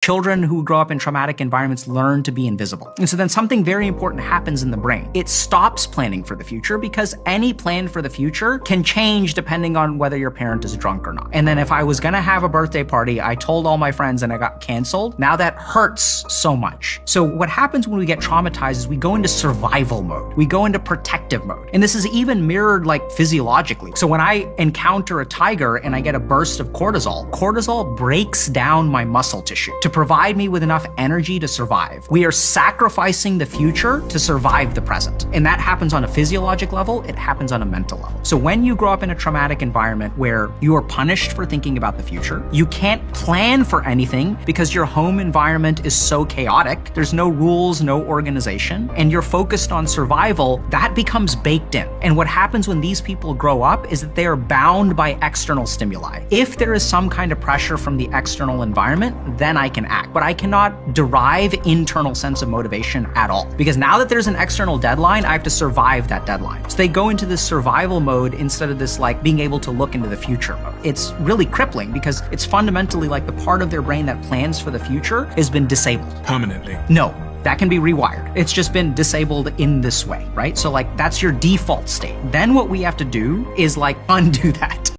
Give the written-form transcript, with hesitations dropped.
children who grow up in traumatic environments learn to be invisible. And so then something very important happens in the brain. It stops planning for the future because any plan for the future can change depending on whether your parent is drunk or not. And then if I was gonna have a birthday party, I told all my friends and I got canceled. Now that hurts so much. So what happens when we get traumatized is we go into survival mode. We go into protective mode. And this is even mirrored like physiologically. So when I encounter a tiger and I get a burst of cortisol, cortisol breaks down my muscle tissue to provide me with enough energy to survive. We are sacrificing the future to survive the present. And that happens on a physiologic level, it happens on a mental level. So when you grow up in a traumatic environment where you are punished for thinking about the future, you can't plan for anything because your home environment is so chaotic, there's no rules, no organization, and you're focused on survival, that becomes baked in. And what happens when these people grow up is that they are bound by external stimuli. If there is some kind of pressure from the external environment, then I can act. But I cannot derive internal sense of motivation at all. Because now that there's an external deadline, I have to survive that deadline. So they go into this survival mode instead of this like being able to look into the future mode. It's really crippling because it's fundamentally like the part of their brain that plans for the future has been disabled. Permanently? No. That can be rewired. It's just been disabled in this way, right? So like that's your default state. Then what we have to do is like undo that.